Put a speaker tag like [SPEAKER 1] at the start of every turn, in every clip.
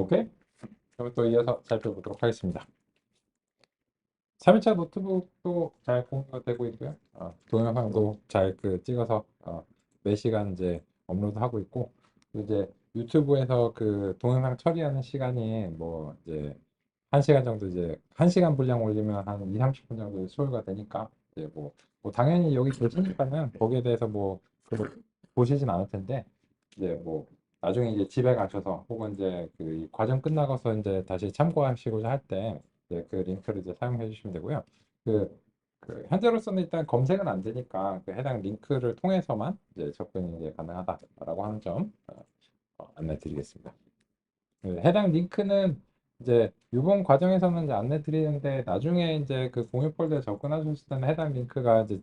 [SPEAKER 1] 오케이? 그럼 또 이어서 살펴보도록 하겠습니다. 3일차 노트북도 잘 공유가 되고 있고요. 동영상도 잘 찍어서 매 시간 이제 업로드하고 있고, 이제 유튜브에서 그 동영상 처리하는 시간이 뭐 이제 1시간 정도, 이제 1시간 분량 올리면 한 2, 30분 정도 소요가 되니까, 이제 뭐 당연히 여기 계시니까는 거기에 대해서 보시진 않을 텐데, 이제 나중에 이제 집에 가셔서 혹은 이제 이 과정 끝나고서 이제 다시 참고하시고자 할 때 이제 그 링크를 이제 사용해 주시면 되고요. 현재로서는 일단 검색은 안 되니까 그 해당 링크를 통해서만 이제 접근이 이제 가능하다라고 하는 점 안내 드리겠습니다. 해당 링크는 이제 이번 과정에서는 이제 안내 드리는데, 나중에 이제 그 공유 폴더에 접근하셨을 때는 해당 링크가 이제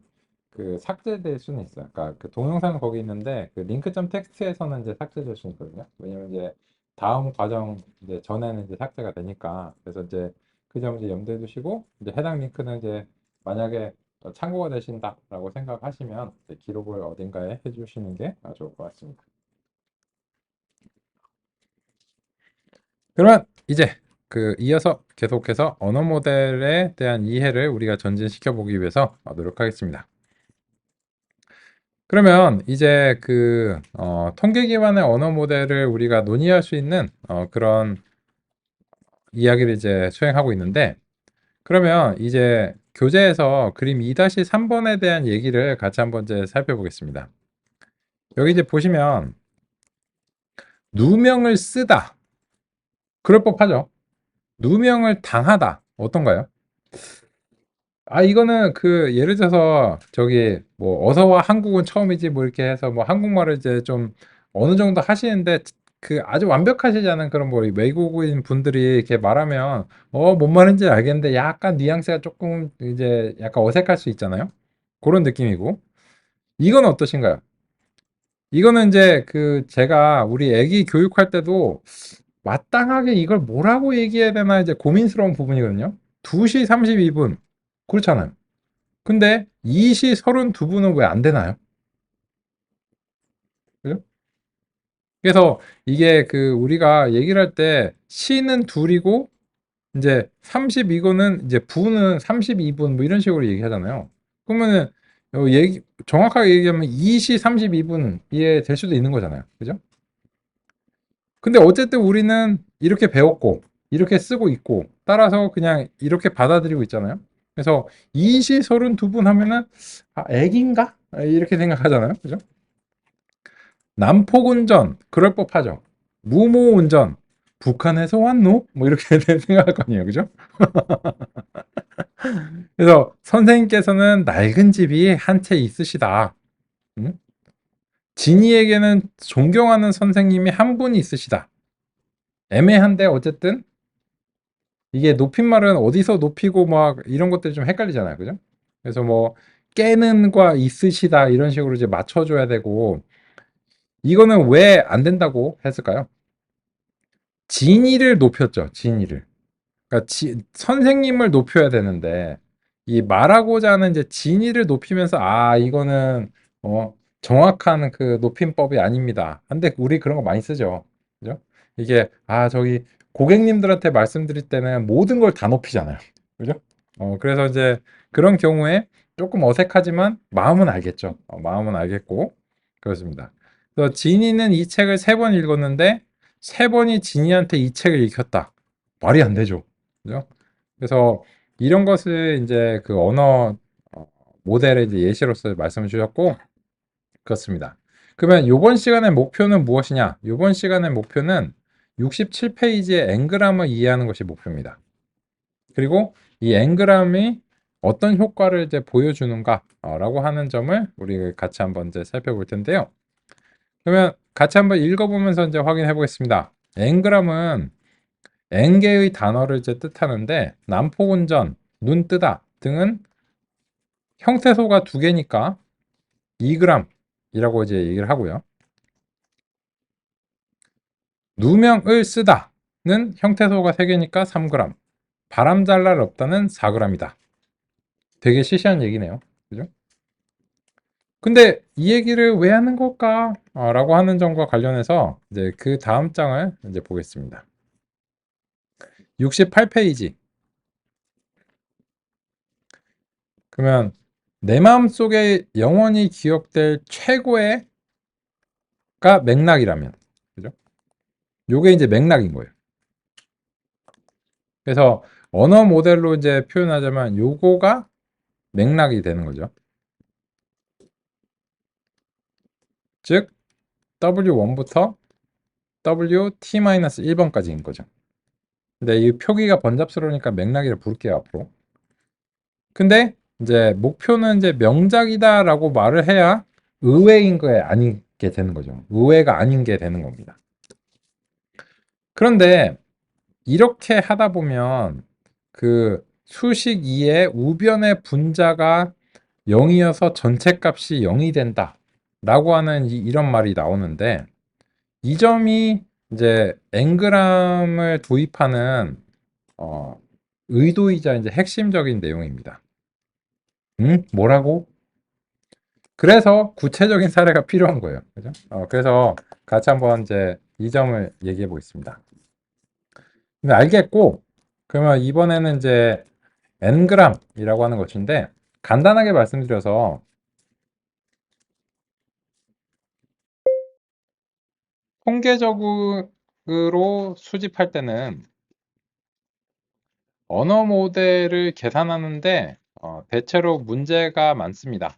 [SPEAKER 1] 삭제될 수는 있어요. 그러니까 그 동영상은 거기 있는데 그 링크점 텍스트에서는 이제 삭제될 수 있거든요. 왜냐면 이제 다음 과정 이제 전에는 이제 삭제가 되니까. 그래서 이제 그 점 이제 염두에 두시고, 이제 해당 링크는 이제 만약에 참고가 되신다라고 생각하시면 이제 기록을 어딘가에 해주시는 게 좋을 것 같습니다. 그러면 이제 이어서 계속해서 언어 모델에 대한 이해를 우리가 전진시켜 보기 위해서 노력하겠습니다. 그러면 이제 통계 기반의 언어 모델을 우리가 논의할 수 있는 그런 이야기를 이제 수행하고 있는데, 그러면 이제 교재에서 그림 2-3번에 대한 얘기를 같이 한번 이제 살펴보겠습니다. 여기 이제 보시면 누명을 쓰다, 그럴 법하죠. 누명을 당하다, 어떤가요? 이거는 예를 들어서 저기 어서와 한국은 처음이지 뭐 이렇게 해서 한국말을 이제 좀 어느 정도 하시는데 아주 완벽하시지 않은 그런 외국인 분들이 이렇게 말하면 뭔 말인지 알겠는데 약간 뉘앙스가 조금 이제 약간 어색할 수 있잖아요. 그런 느낌이고, 이건 어떠신가요? 이거는 이제 제가 우리 애기 교육할 때도 마땅하게 이걸 뭐라고 얘기해야 되나 이제 고민스러운 부분이거든요. 2시 32분. 그렇잖아요. 근데 2시 32분은 왜 안 되나요? 그죠? 그래서 이게 우리가 얘기를 할 때 시는 둘이고 이제 32분은 이제 부는 32분 뭐 이런 식으로 얘기하잖아요. 그러면은 정확하게 얘기하면 2시 32분 이해 될 수도 있는 거잖아요. 그죠? 근데 어쨌든 우리는 이렇게 배웠고 이렇게 쓰고 있고 따라서 그냥 이렇게 받아들이고 있잖아요. 그래서 2시 32분 하면은 애기인가? 이렇게 생각하잖아요. 그죠? 남포운전 그럴 법하죠. 무모운전 북한에서 왔노? 뭐 이렇게 생각할 거 아니에요. 그죠? 그래서 선생님께서는 낡은 집이 한 채 있으시다. 응? 진이에게는 존경하는 선생님이 한 분이 있으시다. 애매한데 어쨌든 이게 높임말은 어디서 높이고 막 이런 것들이 좀 헷갈리잖아요. 그죠? 그래서 깨는과 있으시다 이런 식으로 이제 맞춰줘야 되고, 이거는 왜 안 된다고 했을까요? 진이를 높였죠. 진이를. 그러니까 선생님을 높여야 되는데 이 말하고자 하는 이제 진의를 높이면서 이거는 정확한 높임법이 아닙니다. 근데 우리 그런 거 많이 쓰죠. 그죠? 이게 저기 고객님들한테 말씀드릴 때는 모든 걸 다 높이잖아요. 그죠? 그래서 이제 그런 경우에 조금 어색하지만 마음은 알겠죠. 마음은 알겠고 그렇습니다. 그래서 진이는 이 책을 3번 읽었는데 3번이 진이한테 이 책을 읽혔다. 말이 안 되죠. 그죠? 그래서 이런 것을 이제 언어 모델의 이제 예시로서 말씀을 주셨고, 그렇습니다. 그러면 이번 시간의 목표는 무엇이냐? 이번 시간의 목표는 67페이지의 앵그람을 이해하는 것이 목표입니다. 그리고 이 앵그람이 어떤 효과를 이제 보여주는가라고 하는 점을 우리 같이 한번 이제 살펴볼 텐데요. 그러면 같이 한번 읽어보면서 이제 확인해 보겠습니다. 앵그람은 앵계의 단어를 이제 뜻하는데 남포운전, 눈뜨다 등은 형태소가 2개니까 2g이라고 이제 얘기를 하고요. 누명을 쓰다는 형태소가 3개니까 3g, 바람 잘 날 없다는 4g이다. 되게 시시한 얘기네요. 그죠? 근데 이 얘기를 왜 하는 걸까? 라고 하는 점과 관련해서 이제 그 다음 장을 이제 보겠습니다. 68페이지. 그러면 내 마음속에 영원히 기억될 최고의가 맥락이라면, 그죠? 요게 이제 맥락인 거예요. 그래서 언어 모델로 이제 표현하자면 요거가 맥락이 되는 거죠. 즉 W1부터 WT-1번까지인 거죠. 근데 이 표기가 번잡스러우니까 맥락이라 부를게요, 앞으로. 근데 이제 목표는 이제 명작이다라고 말을 해야 의외인 거에 아니게 되는 거죠. 의외가 아닌 게 되는 겁니다. 그런데 이렇게 하다 보면 그 수식 2의 우변의 분자가 0이어서 전체 값이 0이 된다 라고 하는 이런 말이 나오는데, 이 점이 이제 엔그램을 도입하는 의도이자 이제 핵심적인 내용입니다. 뭐라고? 그래서 구체적인 사례가 필요한 거예요. 그죠? 그래서 같이 한번 이제 이 점을 얘기해 보겠습니다. 근데 알겠고, 그러면 이번에는 이제 ng이라고 하는 것인데, 간단하게 말씀드려서 통계적으로 수집할 때는 언어 모델을 계산하는데 대체로 문제가 많습니다.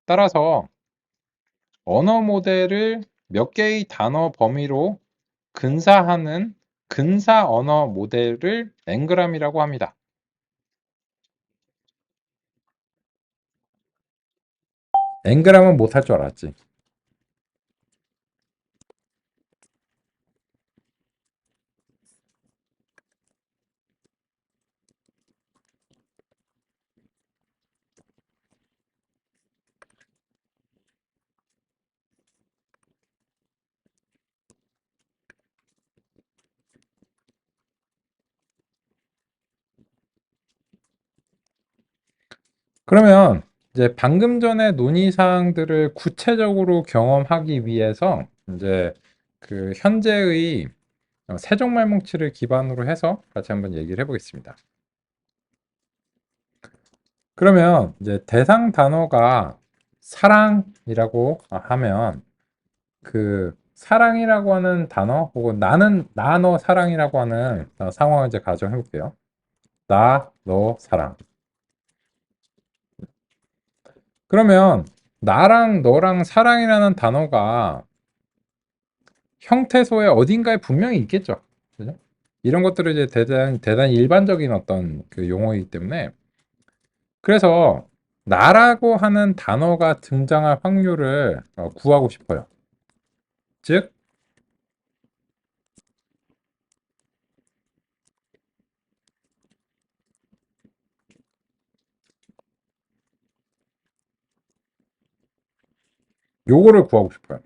[SPEAKER 1] 따라서 언어 모델을 몇 개의 단어 범위로 근사하는 근사 언어 모델을 ng이라고 합니다. ng은 못할 줄 알았지. 그러면 이제 방금 전에 논의 사항들을 구체적으로 경험하기 위해서 이제 그 현재의 세종말뭉치를 기반으로 해서 같이 한번 얘기를 해보겠습니다. 그러면 이제 대상 단어가 사랑이라고 하면 그 사랑이라고 하는 단어 혹은 나는 나 너 사랑이라고 하는 상황을 이제 가정해 볼게요. 나 너 사랑. 그러면 나랑 너랑 사랑이라는 단어가 형태소의 어딘가에 분명히 있겠죠. 그죠? 이런 것들은 이제 대단히 일반적인 어떤 그 용어이기 때문에, 그래서 나라고 하는 단어가 등장할 확률을 구하고 싶어요. 즉, 요거를 구하고 싶어요.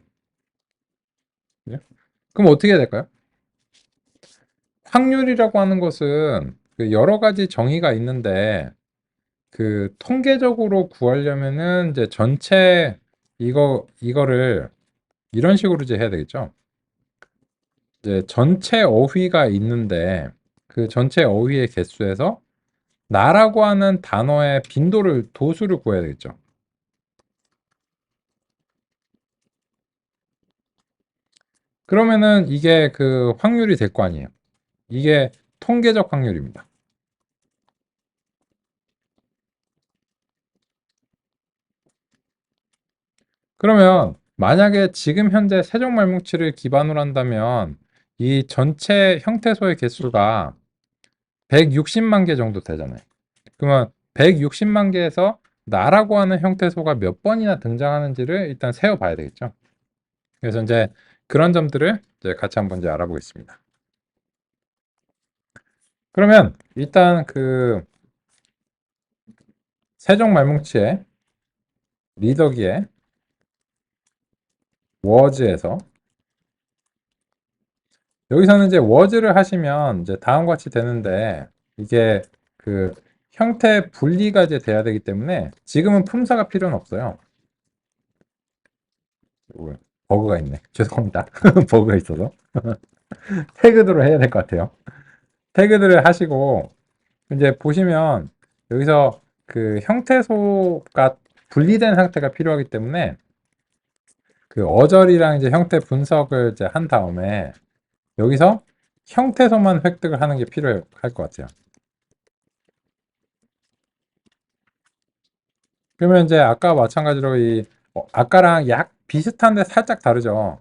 [SPEAKER 1] 그죠? 그럼 어떻게 해야 될까요? 확률이라고 하는 것은 그 여러 가지 정의가 있는데, 그 통계적으로 구하려면은 이제 전체 이거를 이런 식으로 이제 해야 되겠죠. 이제 전체 어휘가 있는데 그 전체 어휘의 개수에서 나라고 하는 단어의 빈도를 도수를 구해야 되겠죠. 그러면은 이게 그 확률이 될 거 아니에요. 이게 통계적 확률입니다. 그러면 만약에 지금 현재 세종말뭉치를 기반으로 한다면 이 전체 형태소의 개수가 160만 개 정도 되잖아요. 그러면 160만 개에서 나라고 하는 형태소가 몇 번이나 등장하는지를 일단 세어봐야 되겠죠. 그래서 이제 그런 점들을 이제 같이 한번 이제 알아보겠습니다. 그러면 일단 그 세종말뭉치의 리더기의 워즈에서, 여기서는 이제 워즈를 하시면 이제 다음과 같이 되는데, 이게 그 형태 분리가 이제 돼야 되기 때문에 지금은 품사가 필요는 없어요. 버그가 있네. 죄송합니다. 버그가 있어서. 태그드로 해야 될 것 같아요. 태그들을 하시고 이제 보시면 여기서 그 형태소가 분리된 상태가 필요하기 때문에 그 어절이랑 이제 형태 분석을 이제 한 다음에 여기서 형태소만 획득을 하는 게 필요할 것 같아요. 그러면 이제 아까 마찬가지로 아까랑 약 비슷한데 살짝 다르죠.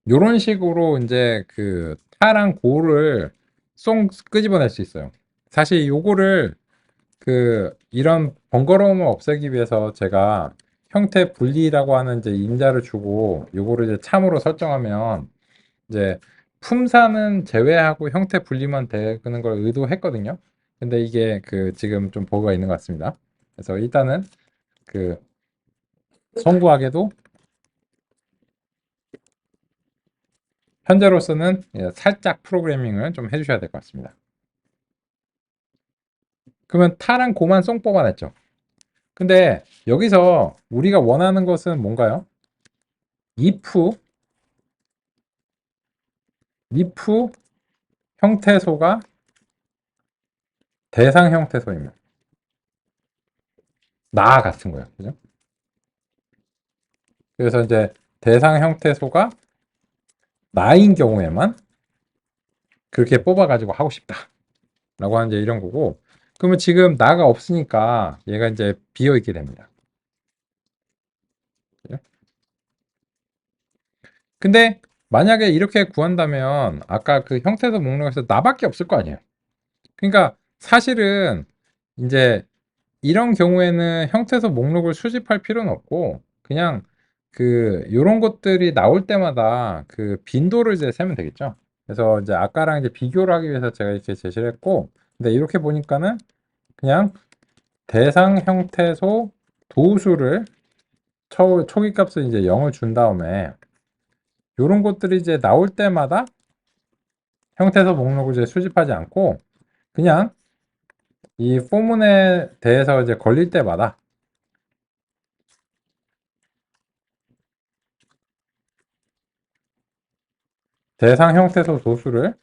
[SPEAKER 1] 요런 식으로 이제 그 타랑 고를 쏙 끄집어낼 수 있어요. 사실 요거를 그 이런 번거로움을 없애기 위해서 제가 형태 분리라고 하는 이제 임자를 주고 요거를 이제 참으로 설정하면 이제 품사는 제외하고 형태 분리만 되는 걸 의도했거든요. 근데 이게 그 지금 좀 버그가 있는 것 같습니다. 그래서 일단은 그 송구하게도 현재로서는 살짝 프로그래밍을 좀 해주셔야 될 것 같습니다. 그러면 타랑 고만 쏙 뽑아냈죠. 근데 여기서 우리가 원하는 것은 뭔가요? if 형태소가 대상 형태소입니다. 나 같은 거예요. 그죠? 그래서 이제 대상 형태소가 나인 경우에만 그렇게 뽑아가지고 하고 싶다라고 하는 이제 이런 거고, 그러면 지금 나가 없으니까 얘가 이제 비어 있게 됩니다. 그죠? 근데 만약에 이렇게 구한다면 아까 그 형태소 목록에서 나밖에 없을 거 아니에요. 그러니까 사실은 이제 이런 경우에는 형태소 목록을 수집할 필요는 없고 그냥 그 요런 것들이 나올 때마다 그 빈도를 이제 세면 되겠죠. 그래서 이제 아까랑 이제 비교를 하기 위해서 제가 이렇게 제시를 했고, 근데 이렇게 보니까는 그냥 대상 형태소 도수를 초기 값을 이제 0을 준 다음에 요런 것들이 이제 나올 때마다 형태소 목록을 이제 수집하지 않고 그냥 이 포문에 대해서 이제 걸릴 때마다 대상 형태소 도수를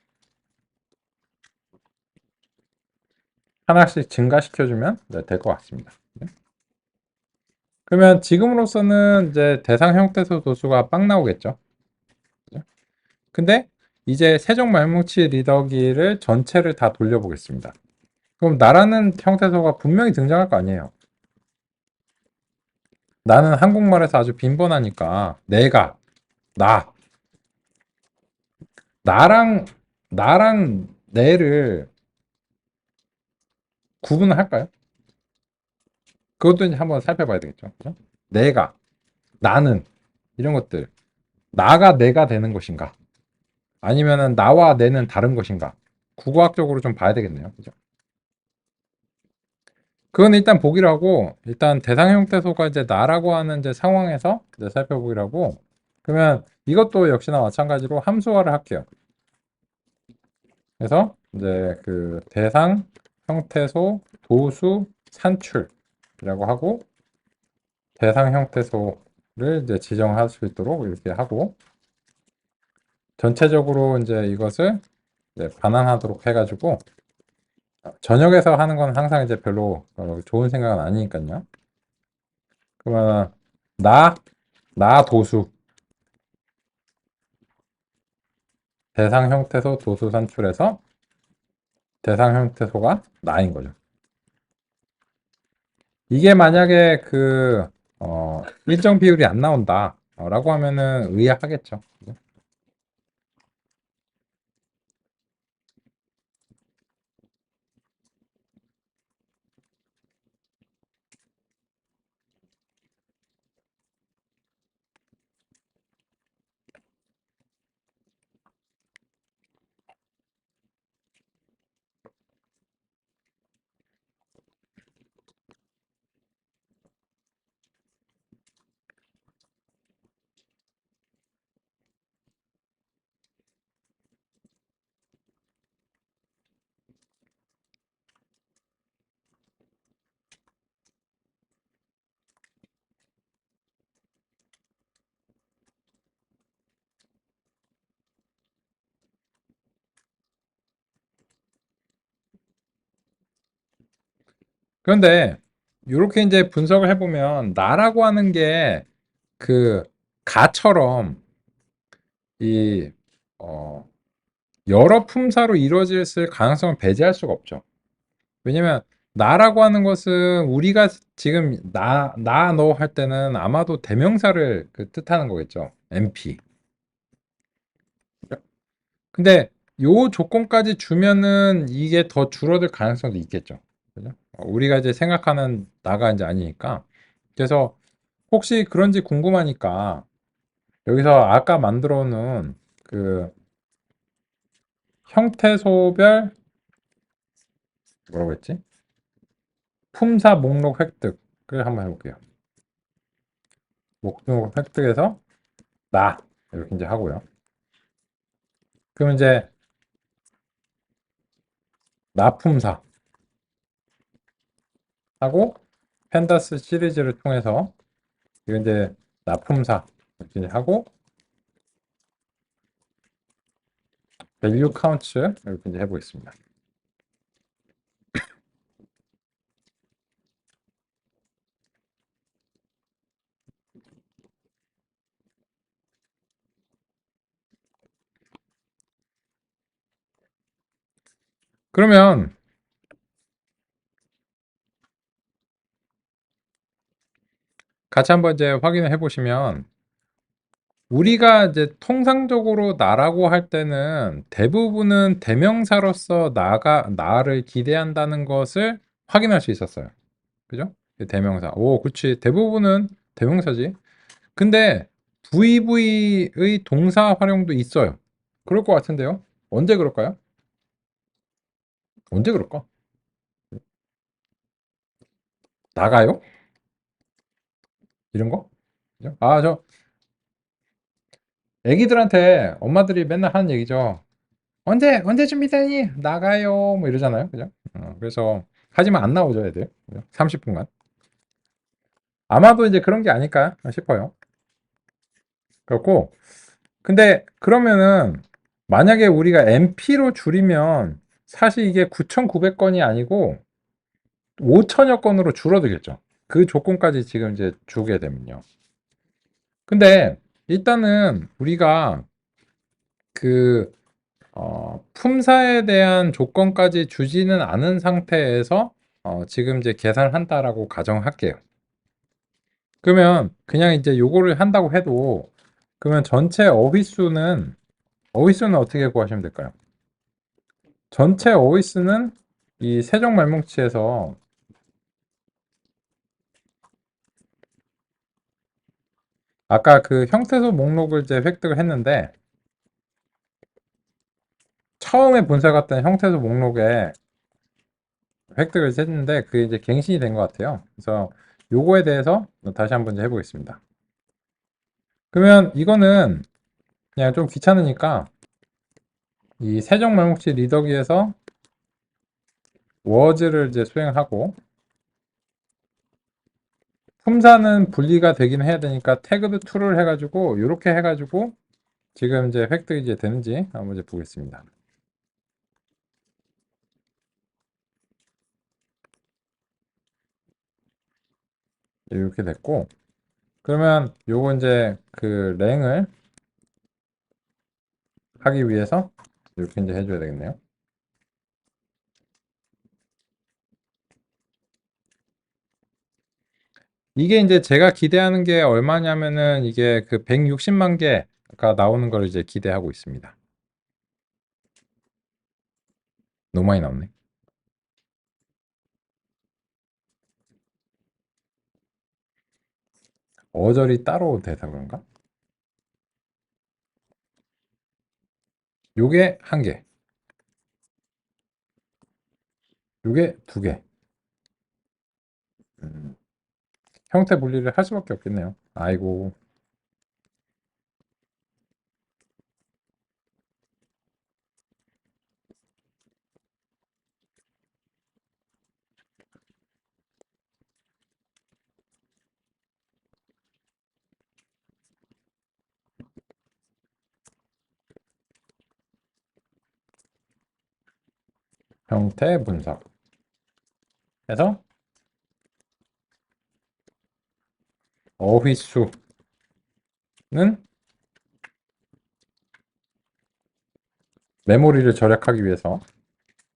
[SPEAKER 1] 하나씩 증가시켜주면 될 것 같습니다. 그러면 지금으로서는 이제 대상 형태소 도수가 빵 나오겠죠. 근데 이제 세종 말뭉치 리더기를 전체를 다 돌려보겠습니다. 그럼 나라는 형태소가 분명히 등장할 거 아니에요. 나는 한국말에서 아주 빈번하니까 내가, 나, 나랑 내를 구분을 할까요? 그것도 이제 한번 살펴봐야 되겠죠. 그죠? 내가, 나는 이런 것들 나가 내가 되는 것인가? 아니면은 나와 내는 다른 것인가? 국어학적으로 좀 봐야 되겠네요. 그죠? 그건 일단 보기로 하고 일단 대상 형태소가 이제 나라고 하는 이제 상황에서 이제 살펴보기로 하고, 그러면 이것도 역시나 마찬가지로 함수화를 할게요. 그래서 이제 그 대상 형태소 도수 산출이라고 하고 대상 형태소를 이제 지정할 수 있도록 이렇게 하고 전체적으로 이제 이것을 이제 반환하도록 해가지고 저녁에서 하는 건 항상 이제 별로 좋은 생각은 아니니까요. 그러면 나, 나 도수, 대상 형태소 도수 산출해서 대상 형태소가 나인 거죠. 이게 만약에 일정 비율이 안 나온다 라고 하면은 의아하겠죠. 그런데 이렇게 이제 분석을 해보면 나라고 하는 게 그 가처럼 이 어, 여러 품사로 이루어질 가능성을 배제할 수가 없죠. 왜냐면 나라고 하는 것은 우리가 지금 나, 너 할 때는 아마도 대명사를 그 뜻하는 거겠죠. MP. 근데 요 조건까지 주면은 이게 더 줄어들 가능성도 있겠죠. 그죠? 우리가 이제 생각하는 나가 이제 아니니까. 그래서 혹시 그런지 궁금하니까 여기서 아까 만들어 놓은 그 형태소별 뭐라고 했지? 품사 목록 획득을 한번 해볼게요. 목록 획득해서 나 이렇게 이제 하고요. 그럼 이제 나품사 하고 펜다스 시리즈를 통해서 이거 이제 나품사 이렇게 이제 하고 밸류 카운트 이렇게 이제 해보겠습니다. 그러면 같이 한번 이제 확인을 해보시면 우리가 이제 통상적으로 나라고 할 때는 대부분은 대명사로서 나를 기대한다는 것을 확인할 수 있었어요. 그죠? 대명사. 오, 그렇지. 대부분은 대명사지. 근데 VV의 동사 활용도 있어요. 그럴 것 같은데요. 언제 그럴까요? 언제 그럴까? 나가요? 이런 거? 그죠? 저 애기들한테 엄마들이 맨날 하는 얘기죠. 언제 준비되니? 나가요. 뭐 이러잖아요. 그죠? 그래서 하지만 안 나오죠, 애들. 그죠? 30분간. 아마도 이제 그런 게 아닐까 싶어요. 그렇고, 근데 그러면은 만약에 우리가 MP로 줄이면 사실 이게 9,900건이 아니고 5천여 건으로 줄어들겠죠. 그 조건까지 지금 이제 주게 되면요. 근데 일단은 우리가 그 품사에 대한 조건까지 주지는 않은 상태에서 지금 이제 계산을 한다라고 가정할게요. 그러면 그냥 이제 요거를 한다고 해도 그러면 전체 어휘수는 어떻게 구하시면 될까요? 전체 어휘수는 이 세종말뭉치에서 아까 그 형태소 목록을 이제 획득을 했는데 처음에 분석했던 형태소 목록에 획득을 했는데 그게 이제 갱신이 된 것 같아요. 그래서 요거에 대해서 다시 한번 이제 해보겠습니다. 그러면 이거는 그냥 좀 귀찮으니까 이 세종말뭉치 리더기에서 워즈를 이제 수행하고 품사는 분리가 되긴 해야 되니까 태그드 2를 해가지고 이렇게 해가지고 지금 이제 획득이 이제 되는지 한번 이제 보겠습니다. 이렇게 됐고 그러면 요거 이제 그 랭을 하기 위해서 이렇게 이제 해줘야 되겠네요. 이게 이제 제가 기대하는 게 얼마냐면은 이게 그 160만 개가 나오는 걸 이제 기대하고 있습니다. 너무 많이 나오네. 어절이 따로 돼서 그런가? 요게 한 개, 요게 두 개. 음, 형태 분리를 할 수밖에 없겠네요. 아이고, 형태 분석 해서 어휘수는 메모리를 절약하기 위해서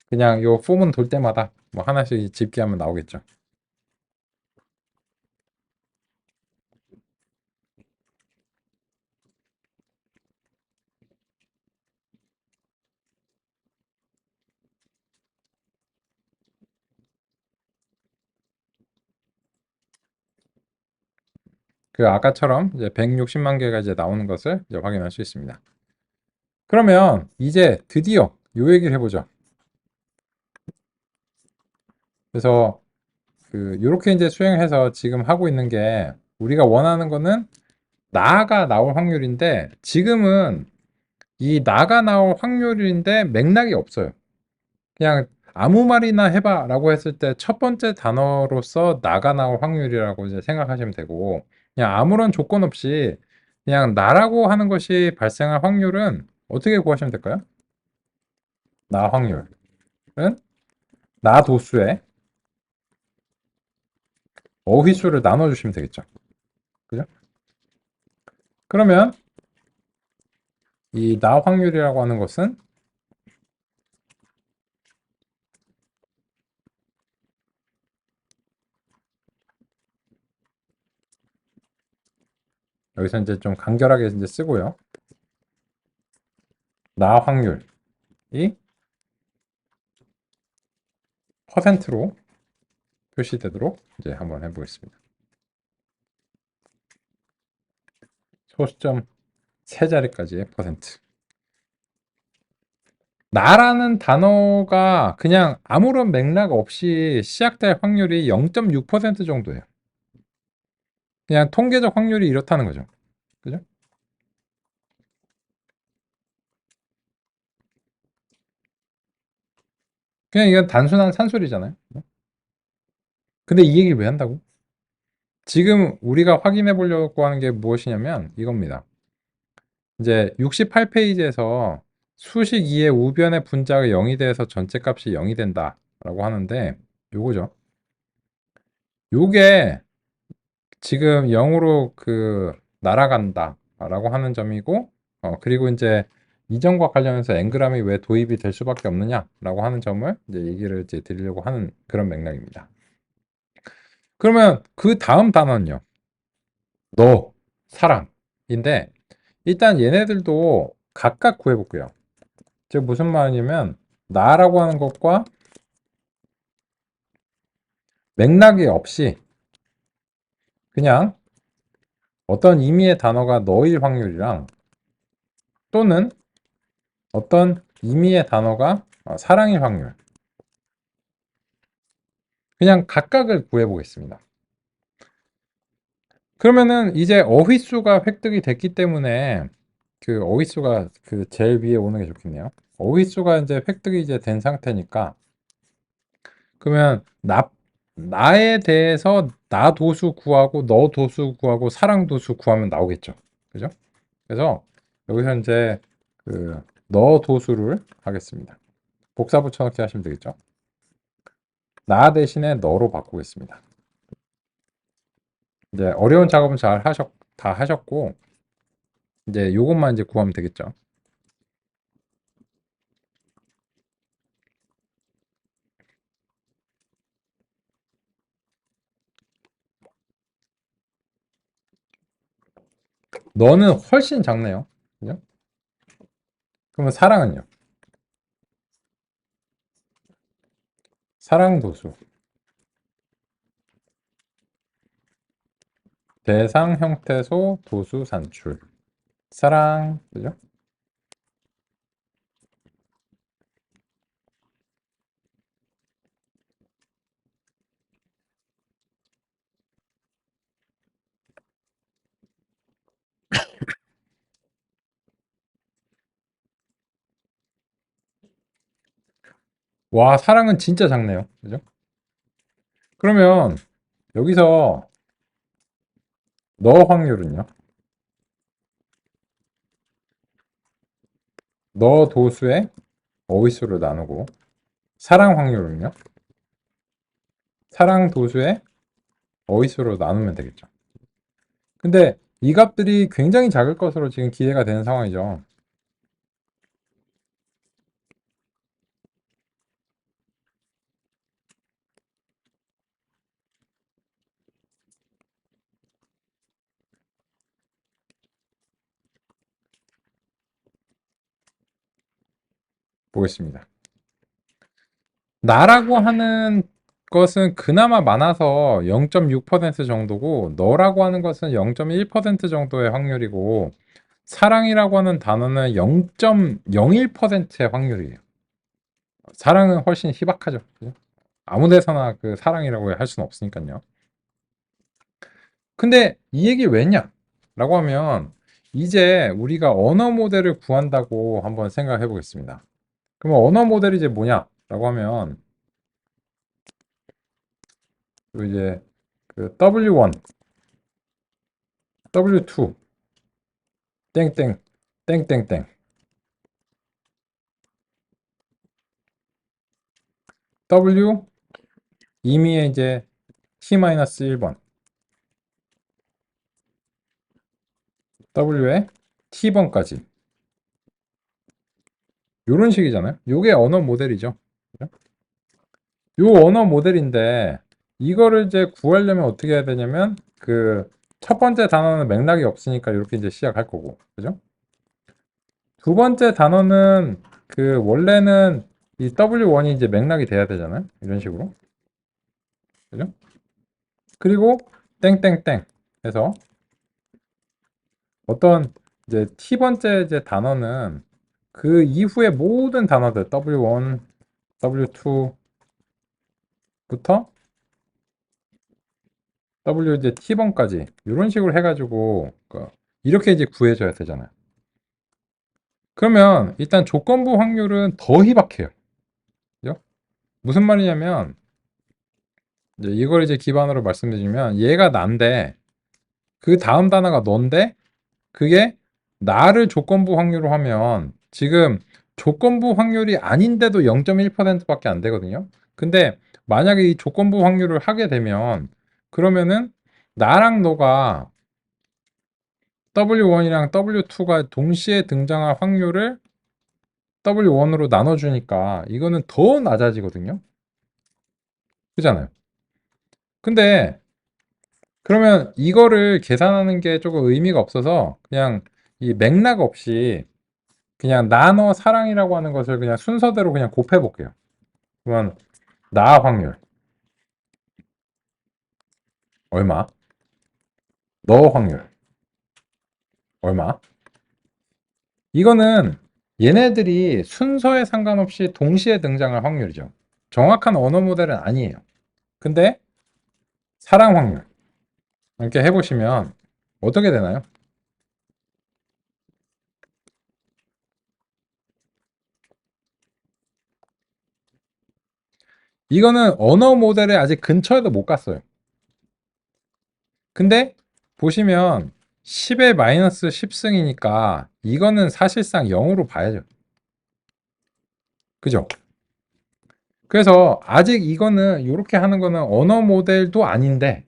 [SPEAKER 1] 그냥 요 폼은 돌 때마다 뭐 하나씩 집기하면 나오겠죠. 그 아까처럼 이제 160만 개가 이제 나오는 것을 이제 확인할 수 있습니다. 그러면 이제 드디어 요 얘기를 해보죠. 그래서 그 요렇게 이제 수행해서 지금 하고 있는 게 우리가 원하는 거는 나가 나올 확률인데 지금은 이 나가 나올 확률인데 맥락이 없어요. 그냥 아무 말이나 해봐라고 했을 때 첫 번째 단어로서 나가 나올 확률이라고 이제 생각하시면 되고 그냥 아무런 조건 없이 그냥 나라고 하는 것이 발생할 확률은 어떻게 구하시면 될까요? 나 확률은 나 도수의 어휘수를 나눠주시면 되겠죠. 그죠? 그러면 이 나 확률이라고 하는 것은 여기서 이제 좀 간결하게 이제 쓰고요. 나 확률이 퍼센트로 표시되도록 이제 한번 해보겠습니다. 소수점 세 자리까지의 퍼센트. 나라는 단어가 그냥 아무런 맥락 없이 시작될 확률이 0.6% 정도예요. 그냥 통계적 확률이 이렇다는 거죠. 그죠? 그냥 이건 단순한 산술이잖아요. 근데 이 얘기를 왜 한다고? 지금 우리가 확인해 보려고 하는 게 무엇이냐면 이겁니다. 이제 68페이지에서 수식 2의 우변의 분자가 0이 돼서 전체 값이 0이 된다라고 하는데 요거죠. 요게 지금 0으로 그 날아간다라고 하는 점이고 그리고 이제 이점과 관련해서 ng이 왜 도입이 될 수밖에 없느냐라고 하는 점을 이제 얘기를 이제 드리려고 하는 그런 맥락입니다. 그러면 그 다음 단어는요. 너, 사랑인데 일단 얘네들도 각각 구해볼게요. 즉 무슨 말이냐면 나라고 하는 것과 맥락이 없이 그냥 어떤 의미의 단어가 너일 확률이랑 또는 어떤 의미의 단어가 사랑일 확률 그냥 각각을 구해보겠습니다. 그러면은 이제 어휘수가 획득이 됐기 때문에 그 어휘수가 그 제일 위에 오는 게 좋겠네요. 어휘수가 이제 획득이 이제 된 상태니까 그러면 나에 대해서 나 도수 구하고 너 도수 구하고 사랑 도수 구하면 나오겠죠. 그죠? 그래서 여기서 이제 그 너 도수를 하겠습니다. 복사 붙여넣기 하시면 되겠죠. 나 대신에 너로 바꾸겠습니다. 이제 어려운 작업은 다 하셨고 이제 요것만 이제 구하면 되겠죠. 너는 훨씬 작네요. 그죠? 그러면 사랑은요? 사랑 도수. 대상 형태소 도수 산출. 사랑, 그죠? 와, 사랑은 진짜 작네요. 그죠? 그러면 여기서 너 확률은요? 너 도수의 어휘수를 나누고 사랑 확률은요? 사랑 도수의 어휘수로 나누면 되겠죠. 근데 이 값들이 굉장히 작을 것으로 지금 기대가 되는 상황이죠. 보겠습니다. 나라고 하는 것은 그나마 많아서 0.6% 정도고, 너라고 하는 것은 0.1% 정도의 확률이고, 사랑이라고 하는 단어는 0.01%의 확률이에요. 사랑은 훨씬 희박하죠. 그죠? 아무 데서나 그 사랑이라고 할 수는 없으니까요. 근데 이 얘기 왜냐? 라고 하면, 이제 우리가 언어 모델을 구한다고 한번 생각해 보겠습니다. 그러면 언어 모델이 이제 뭐냐? 라고 하면, 이제 그 W1, W2, 땡땡, 땡땡땡, W, 이미의 이제 T-1번, W의 T번까지. 요런 식이잖아요. 요게 언어 모델이죠. 요 언어 모델인데, 이거를 이제 구하려면 어떻게 해야 되냐면, 그 첫 번째 단어는 맥락이 없으니까 이렇게 이제 시작할 거고, 그죠? 두 번째 단어는 그 원래는 이 W1이 이제 맥락이 돼야 되잖아요. 이런 식으로. 그죠? 그리고 땡땡땡 해서 어떤 이제 T번째 이제 단어는 그 이후의 모든 단어들 W1, W2부터 W 이제 T번까지 이런 식으로 해가지고 이렇게 이제 구해줘야 되잖아요. 그러면 일단 조건부 확률은 더 희박해요. 그죠? 무슨 말이냐면 이제 이걸 이제 기반으로 말씀드리면 얘가 난데 그 다음 단어가 넌데 그게 나를 조건부 확률로 하면 지금 조건부 확률이 아닌데도 0.1%밖에 안 되거든요. 근데 만약에 이 조건부 확률을 하게 되면 그러면은 나랑 너가 W1이랑 W2가 동시에 등장할 확률을 W1으로 나눠주니까 이거는 더 낮아지거든요. 그잖아요. 근데 그러면 이거를 계산하는 게 조금 의미가 없어서 그냥 이 맥락 없이 그냥 나너 사랑이라고 하는 것을 그냥 순서대로 그냥 곱해 볼게요. 그러면 나 확률 얼마? 너 확률 얼마? 이거는 얘네들이 순서에 상관없이 동시에 등장할 확률이죠. 정확한 언어 모델은 아니에요. 근데 사랑 확률 이렇게 해보시면 어떻게 되나요? 이거는 언어 모델에 아직 근처에도 못 갔어요. 근데 보시면 10의 마이너스 10승이니까 이거는 사실상 0으로 봐야죠. 그죠? 그래서 아직 이거는 이렇게 하는 거는 언어 모델도 아닌데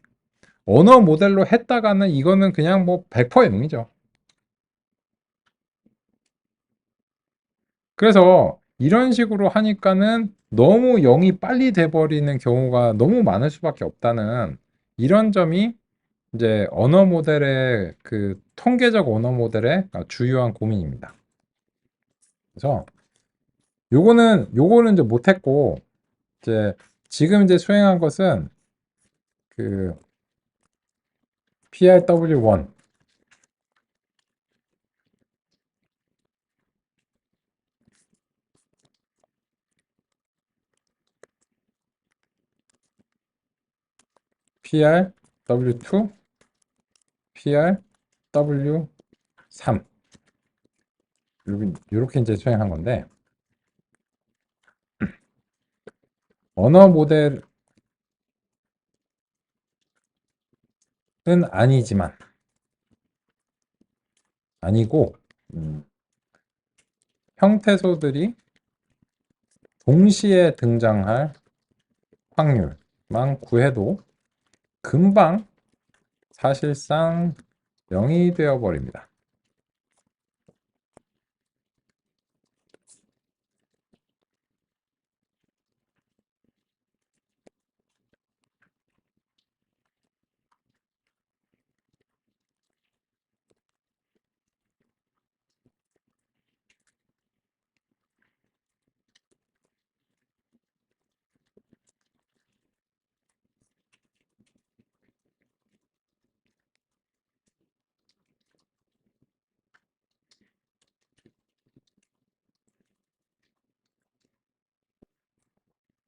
[SPEAKER 1] 언어 모델로 했다가는 이거는 그냥 뭐 100% M이죠. 그래서 이런 식으로 하니까는 너무 0이 빨리 돼버리는 경우가 너무 많을 수밖에 없다는 이런 점이 이제 언어 모델의 그 통계적 언어 모델의 주요한 고민입니다. 그래서 요거는 이제 못했고 이제 지금 이제 수행한 것은 그 PRW1, PRW2, PRW3 이렇게 이제 수행한 건데 언어 모델은 아니지만 아니고 음, 형태소들이 동시에 등장할 확률만 구해도 금방 사실상 0이 되어버립니다.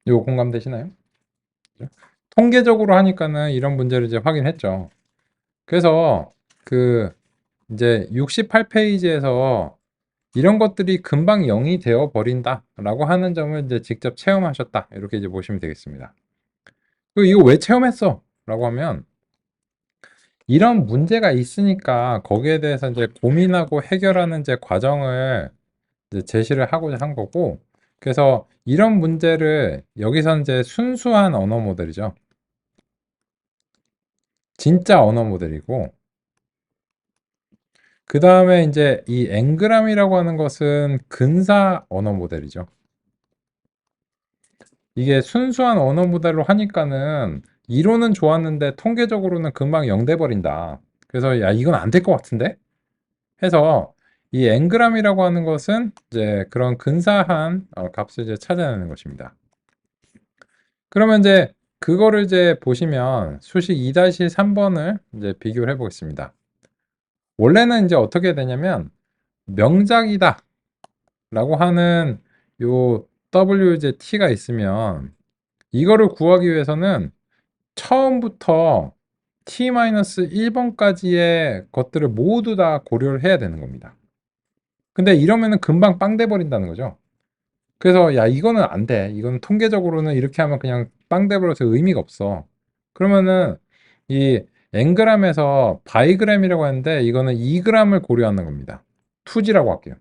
[SPEAKER 1] 이거 공감되시나요? 그죠? 통계적으로 하니까는 이런 문제를 이제 확인했죠. 그래서 그 이제 68페이지에서 이런 것들이 금방 0이 되어 버린다라고 하는 점을 이제 직접 체험하셨다. 이렇게 이제 보시면 되겠습니다. 그리고 이거 왜 체험했어? 라고 하면 이런 문제가 있으니까 거기에 대해서 이제 고민하고 해결하는 이제 과정을 이제 제시를 하고자 한 거고, 그래서 이런 문제를 여기서 이제 순수한 언어 모델이죠. 진짜 언어 모델이고, 그 다음에 이제 이 앵그람이라고 하는 것은 근사 언어 모델이죠. 이게 순수한 언어 모델로 하니까는 이론은 좋았는데 통계적으로는 금방 0 돼 버린다. 그래서 야, 이건 안 될 것 같은데? 해서 이 앵그람이라고 하는 것은 이제 그런 근사한 값을 이제 찾아내는 것입니다. 그러면 이제 그거를 이제 보시면 수식 2-3번을 이제 비교를 해보겠습니다. 원래는 이제 어떻게 되냐면 명작이다 라고 하는 요 WZT가 있으면 이거를 구하기 위해서는 처음부터 T-1번까지의 것들을 모두 다 고려를 해야 되는 겁니다. 근데 이러면은 금방 빵 돼 버린다는 거죠. 그래서 야, 이거는 안 돼. 이건 통계적으로는 이렇게 하면 그냥 빵 돼 버려서 의미가 없어. 그러면은 이 Ng에서 바이그램이라고 하는데 이거는 2g을 고려하는 겁니다. 투지라고 할게요.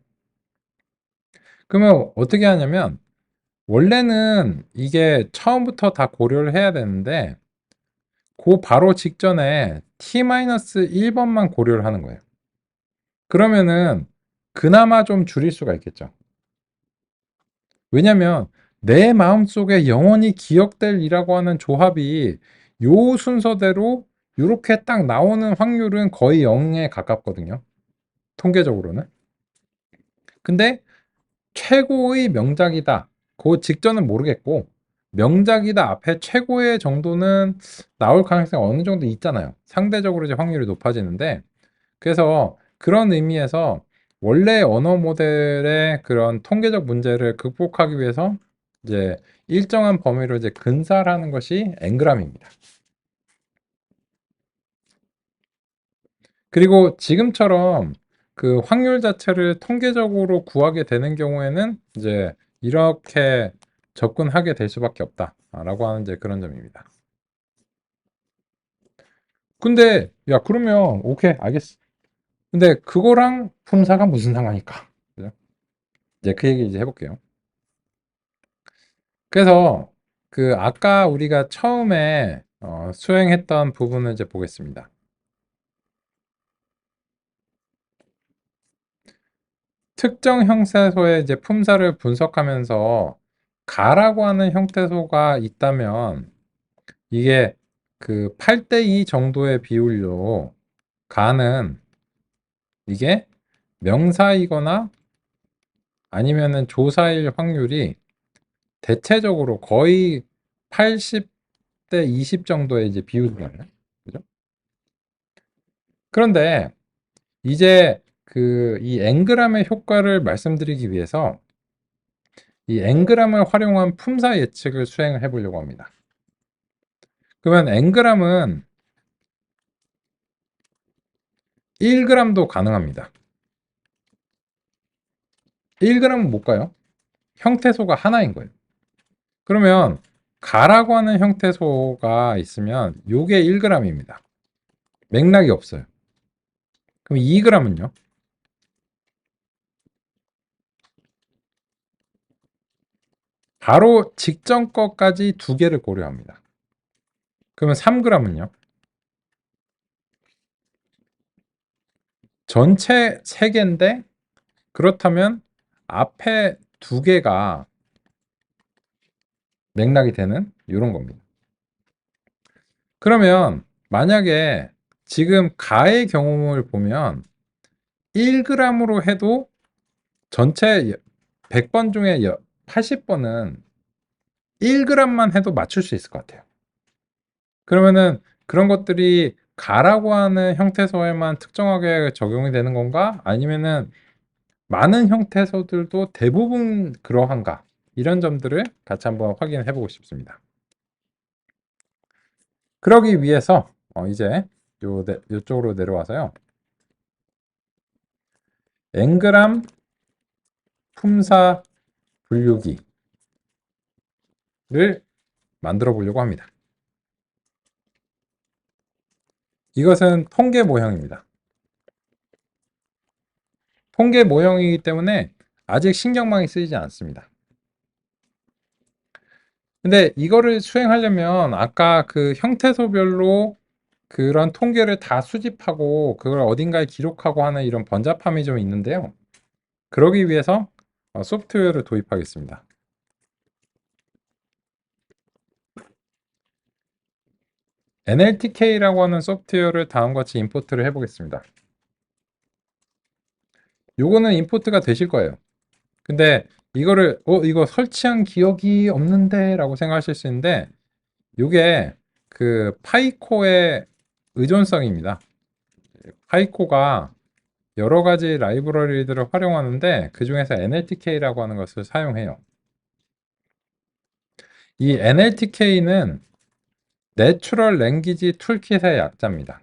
[SPEAKER 1] 그러면 어떻게 하냐면 원래는 이게 처음부터 다 고려를 해야 되는데 그 바로 직전에 T-1번만 고려를 하는 거예요. 그러면은 그나마 좀 줄일 수가 있겠죠. 왜냐면 내 마음속에 영원히 기억될 이라고 하는 조합이 요 순서대로 이렇게 딱 나오는 확률은 거의 0에 가깝거든요. 통계적으로는. 근데 최고의 명작이다. 그 직전은 모르겠고 명작이다 앞에 최고의 정도는 나올 가능성이 어느 정도 있잖아요. 상대적으로 이제 확률이 높아지는데 그래서 그런 의미에서 원래 언어 모델의 그런 통계적 문제를 극복하기 위해서 이제 일정한 범위로 이제 근사하는 것이 Ng입니다. 그리고 지금처럼 그 확률 자체를 통계적으로 구하게 되는 경우에는 이제 이렇게 접근하게 될 수밖에 없다라고 하는 이제 그런 점입니다. 근데 야, 그러면 오케이, 알겠어. 근데 그거랑 품사가 무슨 상관일까? 그죠? 이제 그 얘기 이제 해볼게요. 그래서 그 아까 우리가 처음에 수행했던 부분을 이제 보겠습니다. 특정 형태소의 이제 품사를 분석하면서 가라고 하는 형태소가 있다면 이게 그 8대2 정도의 비율로 가는 이게 명사이거나 아니면은 조사일 확률이 대체적으로 거의 80대 20 정도의 이제 비율이거든요. 그죠? 그런데 이제 그 이 Ng의 효과를 말씀드리기 위해서 이 Ng을 활용한 품사 예측을 수행을 해 보려고 합니다. 그러면 Ng은 1g도 가능합니다. 1g은 못 가요. 형태소가 하나인 거예요. 그러면 가라고 하는 형태소가 있으면 요게 1g입니다. 맥락이 없어요. 그럼 2g은요? 바로 직전 거까지 두 개를 고려합니다. 그러면 3g은요? 전체 3개인데 그렇다면 앞에 2개가 맥락이 되는 이런 겁니다. 그러면 만약에 지금 가의 경우를 보면 1g으로 해도 전체 100번 중에 80번은 1g만 해도 맞출 수 있을 것 같아요. 그러면은 그런 것들이 가라고 하는 형태소에만 특정하게 적용이 되는 건가? 아니면은 많은 형태소들도 대부분 그러한가? 이런 점들을 같이 한번 확인해 보고 싶습니다. 그러기 위해서 이제 요쪽으로 내려와서요. Ngram 품사 분류기를 만들어 보려고 합니다. 이것은 통계 모형입니다. 통계 모형이기 때문에 아직 신경망이 쓰이지 않습니다. 근데 이거를 수행하려면 아까 그 형태소별로 그런 통계를 다 수집하고 그걸 어딘가에 기록하고 하는 이런 번잡함이 좀 있는데요. 그러기 위해서 소프트웨어를 도입하겠습니다. NLTK라고 하는 소프트웨어를 다음과 같이 임포트를 해보겠습니다. 요거는 임포트가 되실 거예요. 근데 이거를 이거 설치한 기억이 없는데 라고 생각하실 수 있는데 요게 그 파이코의 의존성입니다. 파이코가 여러 가지 라이브러리들을 활용하는데 그 중에서 NLTK라고 하는 것을 사용해요. 이 NLTK는 내추럴 랭귀지 툴킷의 약자입니다.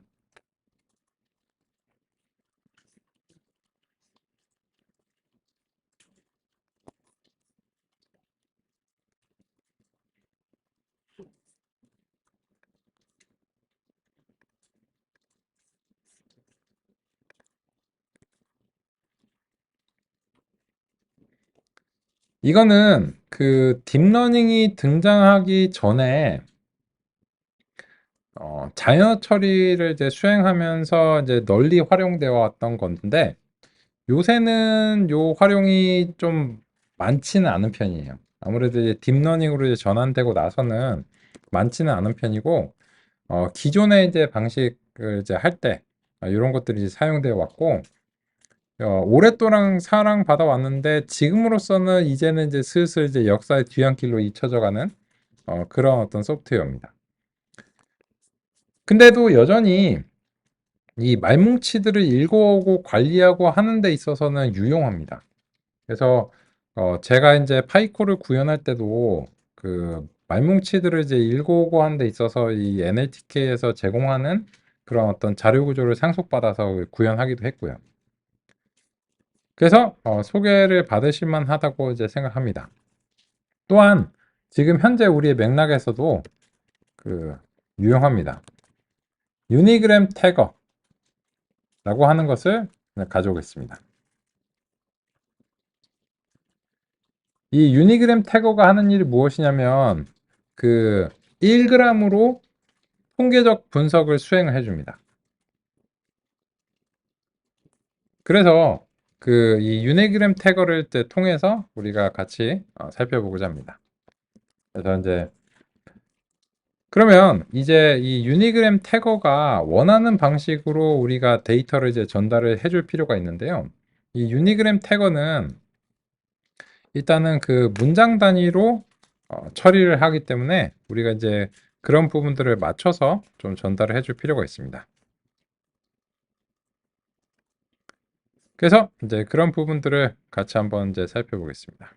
[SPEAKER 1] 이거는 그 딥러닝이 등장하기 전에 자연어 처리를 이제 수행하면서 이제 널리 활용되어 왔던 건데 요새는 요 활용이 좀 많지는 않은 편이에요. 아무래도 이제 딥러닝으로 이제 전환되고 나서는 많지는 않은 편이고 기존의 이제 방식을 이제 할 때 이런 것들이 이제 사용되어 왔고 오랫동안 사랑받아 왔는데 지금으로서는 이제는 이제 슬슬 이제 역사의 뒤안길로 잊혀져가는 그런 어떤 소프트웨어입니다. 근데도 여전히 이 말뭉치들을 읽어오고 관리하고 하는 데 있어서는 유용합니다. 그래서 제가 이제 파이코를 구현할 때도 그 말뭉치들을 이제 읽어오고 하는 데 있어서 이 NLTK에서 제공하는 그런 어떤 자료 구조를 상속받아서 구현하기도 했고요. 그래서 소개를 받으실 만하다고 이제 생각합니다. 또한 지금 현재 우리의 맥락에서도 그 유용합니다. 유니그램 태거라고 하는 것을 가져오겠습니다. 이 유니그램 태거가 하는 일이 무엇이냐면 그 1g으로 통계적 분석을 수행을 해줍니다. 그래서 그 이 유니그램 태거를 통해서 우리가 같이 살펴보고자 합니다. 그래서 이제 그러면 이제 이 유니그램 태거가 원하는 방식으로 우리가 데이터를 이제 전달을 해줄 필요가 있는데요. 이 유니그램 태거는 일단은 그 문장 단위로 처리를 하기 때문에 우리가 이제 그런 부분들을 맞춰서 좀 전달을 해줄 필요가 있습니다. 그래서 이제 그런 부분들을 같이 한번 이제 살펴보겠습니다.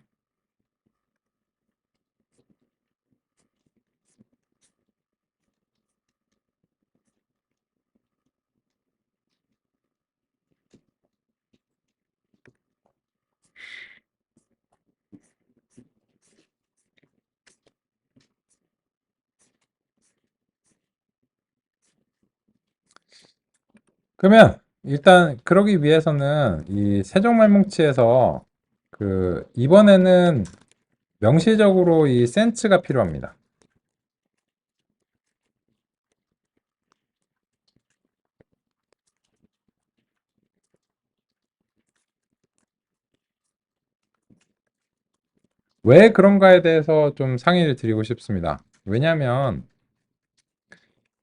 [SPEAKER 1] 그러면 일단 그러기 위해서는 이 세종말뭉치에서 그 이번에는 명시적으로 이 센스가 필요합니다. 왜 그런가에 대해서 좀 상의를 드리고 싶습니다. 왜냐하면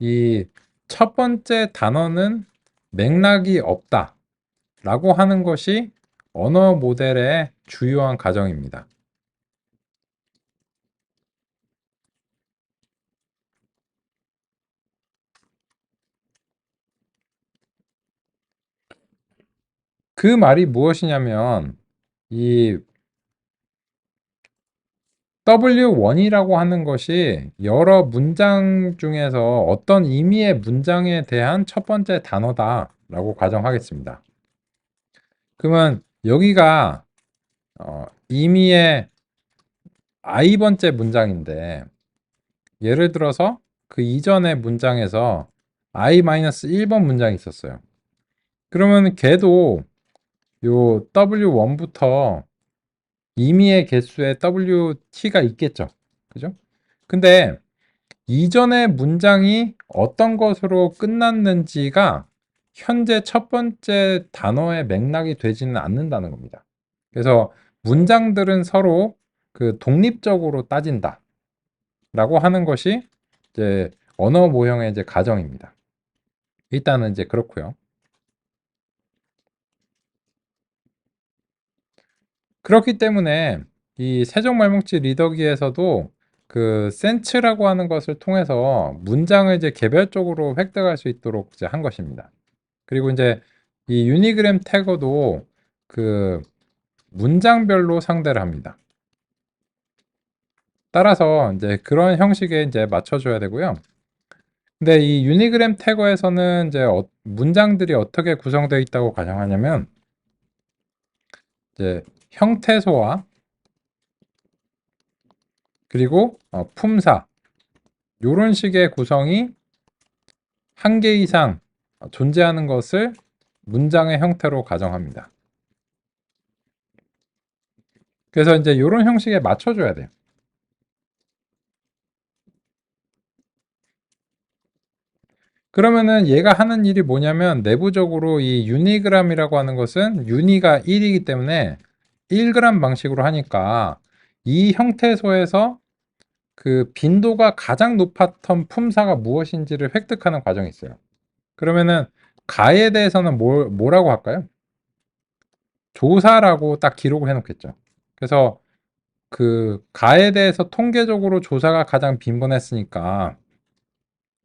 [SPEAKER 1] 이 첫 번째 단어는 맥락이 없다 라고 하는 것이 언어 모델의 주요한 가정입니다. 그 말이 무엇이냐면 이 W1이라고 하는 것이 여러 문장 중에서 어떤 의미의 문장에 대한 첫 번째 단어다라고 가정하겠습니다. 그러면 여기가 의미의 i번째 문장인데 예를 들어서 그 이전의 문장에서 i-1번 문장이 있었어요. 그러면 걔도 요 W1부터 임의의 개수에 WT가 있겠죠. 그죠? 근데 이전의 문장이 어떤 것으로 끝났는지가 현재 첫 번째 단어의 맥락이 되지는 않는다는 겁니다. 그래서 문장들은 서로 그 독립적으로 따진다. 라고 하는 것이 이제 언어 모형의 이제 가정입니다. 일단은 이제 그렇고요. 그렇기 때문에 이 세종말뭉치 리더기에서도 그 센츠라고 하는 것을 통해서 문장을 이제 개별적으로 획득할 수 있도록 이제 한 것입니다. 그리고 이제 이 유니그램 태거도 그 문장별로 상대를 합니다. 따라서 이제 그런 형식에 이제 맞춰줘야 되고요. 근데 이 유니그램 태거에서는 이제 문장들이 어떻게 구성되어 있다고 가정하냐면 이제 형태소와 그리고 품사 요런 식의 구성이 한 개 이상 존재하는 것을 문장의 형태로 가정합니다. 그래서 이제 이런 형식에 맞춰줘야 돼요. 그러면은 얘가 하는 일이 뭐냐면 내부적으로 이 유니그램이라고 하는 것은 유니가 1이기 때문에 1g 방식으로 하니까 이 형태소에서 그 빈도가 가장 높았던 품사가 무엇인지를 획득하는 과정이 있어요. 그러면은 가에 대해서는 뭐라고 할까요? 조사라고 딱 기록을 해놓겠죠. 그래서 그 가에 대해서 통계적으로 조사가 가장 빈번했으니까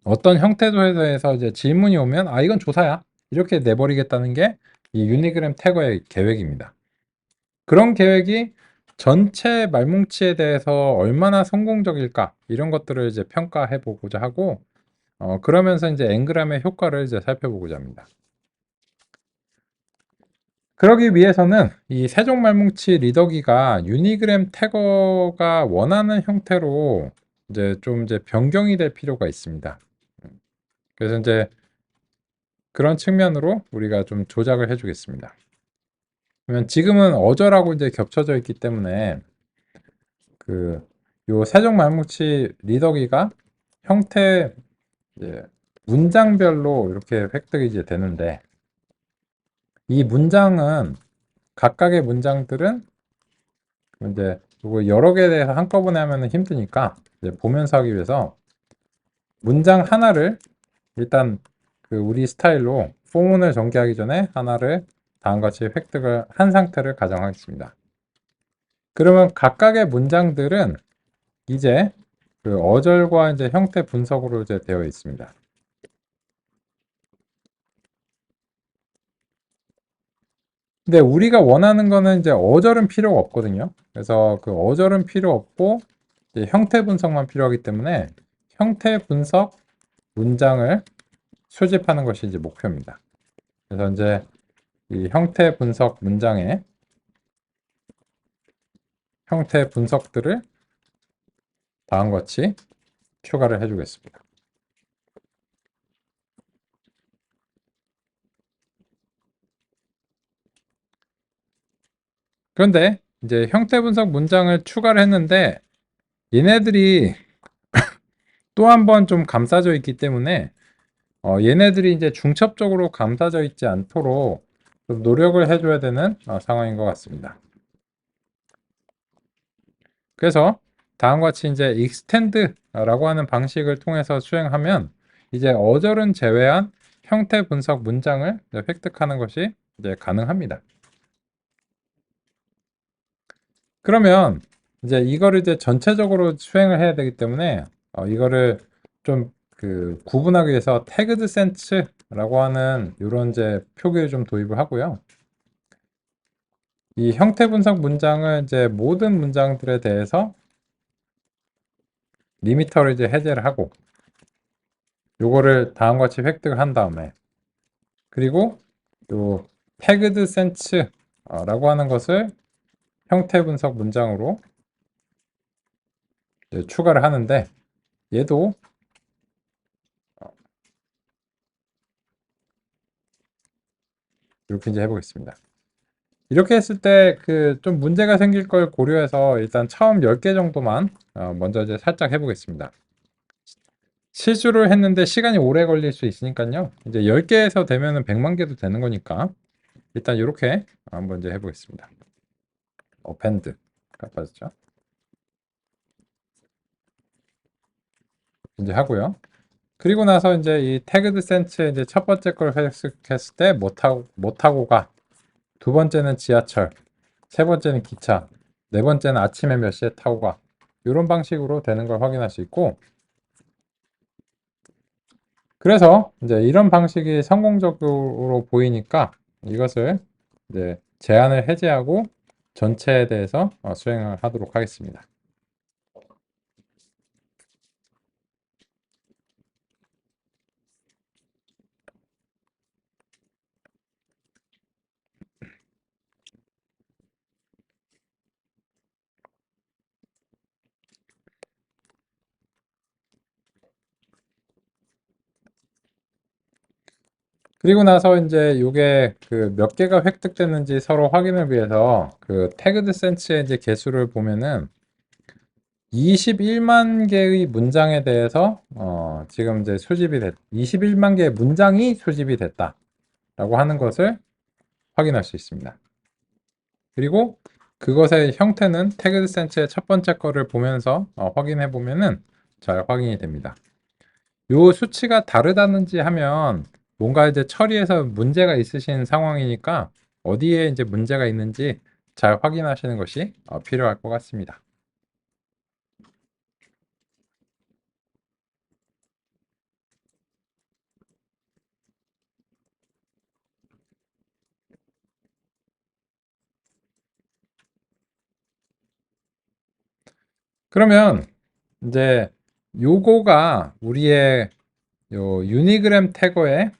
[SPEAKER 1] 어떤 형태에 대해서 이제 질문이 오면 아 이건 조사야 이렇게 내버리겠다는 게 이 유니그램 태거의 계획입니다. 그런 계획이 전체 말뭉치에 대해서 얼마나 성공적일까 이런 것들을 이제 평가해 보고자 하고 그러면서 이제 엔그램의 효과를 이제 살펴보고자 합니다. 그러기 위해서는 이 세종말뭉치 리더기가 유니그램 태거가 원하는 형태로 이제 좀 이제 변경이 될 필요가 있습니다. 그래서 이제 그런 측면으로 우리가 좀 조작을 해주겠습니다. 그러면 지금은 어절하고 이제 겹쳐져 있기 때문에 그 요 세종말뭉치 리더기가 형태 이제 문장별로 이렇게 획득이 이제 되는데 이 문장은 각각의 문장들은 이제 이거 여러 개에 대해서 한꺼번에 하면 힘드니까 이제 보면서 하기 위해서 문장 하나를 일단 그 우리 스타일로 포문을 전개하기 전에 하나를 다음과 같이 획득을 한 상태를 가정하겠습니다. 그러면 각각의 문장들은 이제 그 어절과 이제 형태 분석으로 이제 되어 있습니다. 근데 우리가 원하는 거는 이제 어절은 필요가 없거든요. 그래서 그 어절은 필요 없고 이제 형태 분석만 필요하기 때문에 형태 분석 문장을 수집하는 것이 이제 목표입니다. 그래서 이제 이 형태 분석 문장의 형태 분석들을 다음과 같이 추가를 해주겠습니다. 그런데 이제 형태 분석 문장을 추가를 했는데 얘네들이 또 한 번 좀 감싸져 있기 때문에 얘네들이 이제 중첩적으로 감싸져 있지 않도록 좀 노력을 해줘야 되는 상황인 것 같습니다. 그래서 다음과 같이 이제 extend라고 하는 방식을 통해서 수행하면 이제 어절은 제외한 형태 분석 문장을 획득하는 것이 이제 가능합니다. 그러면 이제 이거를 이제 전체적으로 수행을 해야 되기 때문에 이거를 좀 그 구분하기 위해서 태그드 센스라고 하는 이런 이제 표기를 좀 도입을 하고요. 이 형태 분석 문장을 이제 모든 문장들에 대해서 리미터를 이제 해제를 하고 요거를 다음과 같이 획득을 한 다음에 그리고 요 태그드 센스라고 하는 것을 형태 분석 문장으로 이제 추가를 하는데 얘도 이렇게 이제 해보겠습니다. 이렇게 했을 때 그 좀 문제가 생길 걸 고려해서 일단 처음 10개 정도만 먼저 이제 살짝 해보겠습니다. 실수를 했는데 시간이 오래 걸릴 수 있으니까요. 이제 10개에서 되면은 100만 개도 되는 거니까 일단 이렇게 한번 이제 해보겠습니다. append 깜빡했죠? 이제 하고요. 그리고 나서 이제 이 태그드 센츠의 이제 첫 번째 걸 획득했을 때 못하고 가. 두 번째는 지하철. 세 번째는 기차. 네 번째는 아침에 몇 시에 타고 가. 이런 방식으로 되는 걸 확인할 수 있고 그래서 이제 이런 방식이 성공적으로 보이니까 이것을 이제 제한을 해제하고 전체에 대해서 수행을 하도록 하겠습니다. 그리고 나서 이제 이게 그 몇 개가 획득됐는지 서로 확인을 위해서 그 태그드 센스의 이제 개수를 보면은 21만 개의 문장에 대해서 지금 이제 21만 개의 문장이 수집이 됐다라고 하는 것을 확인할 수 있습니다. 그리고 그것의 형태는 태그드 센스의 첫 번째 거를 보면서 확인해 보면은 잘 확인이 됩니다. 요 수치가 다르다는지 하면 뭔가 이제 처리에서 문제가 있으신 상황이니까 어디에 이제 문제가 있는지 잘 확인하시는 것이 필요할 것 같습니다. 그러면 이제 요거가 우리의 요 유니그램 태거의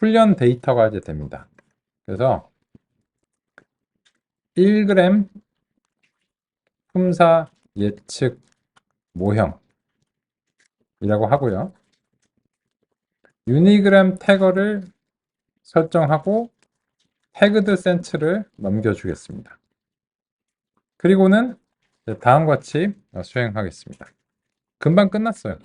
[SPEAKER 1] 훈련 데이터가 이제 됩니다. 그래서 1g 품사 예측 모형이라고 하고요. 유니그램 태거를 설정하고 태그드 센츠를 넘겨주겠습니다. 그리고는 다음과 같이 수행하겠습니다. 금방 끝났어요.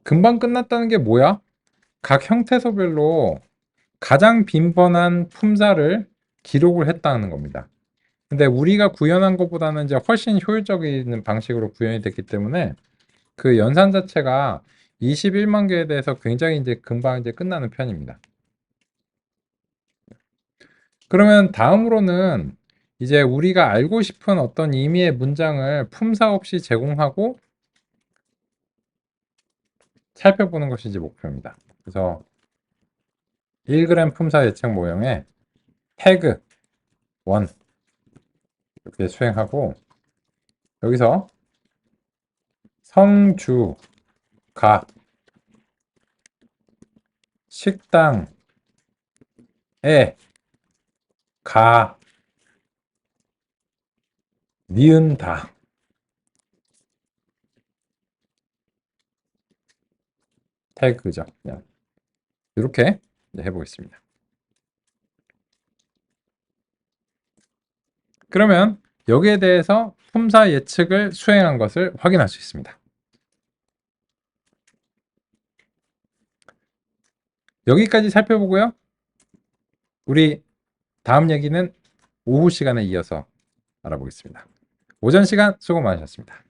[SPEAKER 1] 금방 끝났다는 게 뭐야? 각 형태소별로 가장 빈번한 품사를 기록을 했다는 겁니다. 근데 우리가 구현한 것보다는 이제 훨씬 효율적인 방식으로 구현이 됐기 때문에 그 연산 자체가 21만 개에 대해서 굉장히 이제 금방 이제 끝나는 편입니다. 그러면 다음으로는 이제 우리가 알고 싶은 어떤 의미의 문장을 품사 없이 제공하고 살펴보는 것이 이제 목표입니다. 그래서 1g 품사 예측 모형에 태그 1 이렇게 수행하고 여기서 성주 가 식당에 가 니은다 태그죠. 그냥 이렇게 해보겠습니다. 그러면 여기에 대해서 품사 예측을 수행한 것을 확인할 수 있습니다. 여기까지 살펴보고요. 우리 다음 얘기는 오후 시간에 이어서 알아보겠습니다. 오전 시간 수고 많으셨습니다.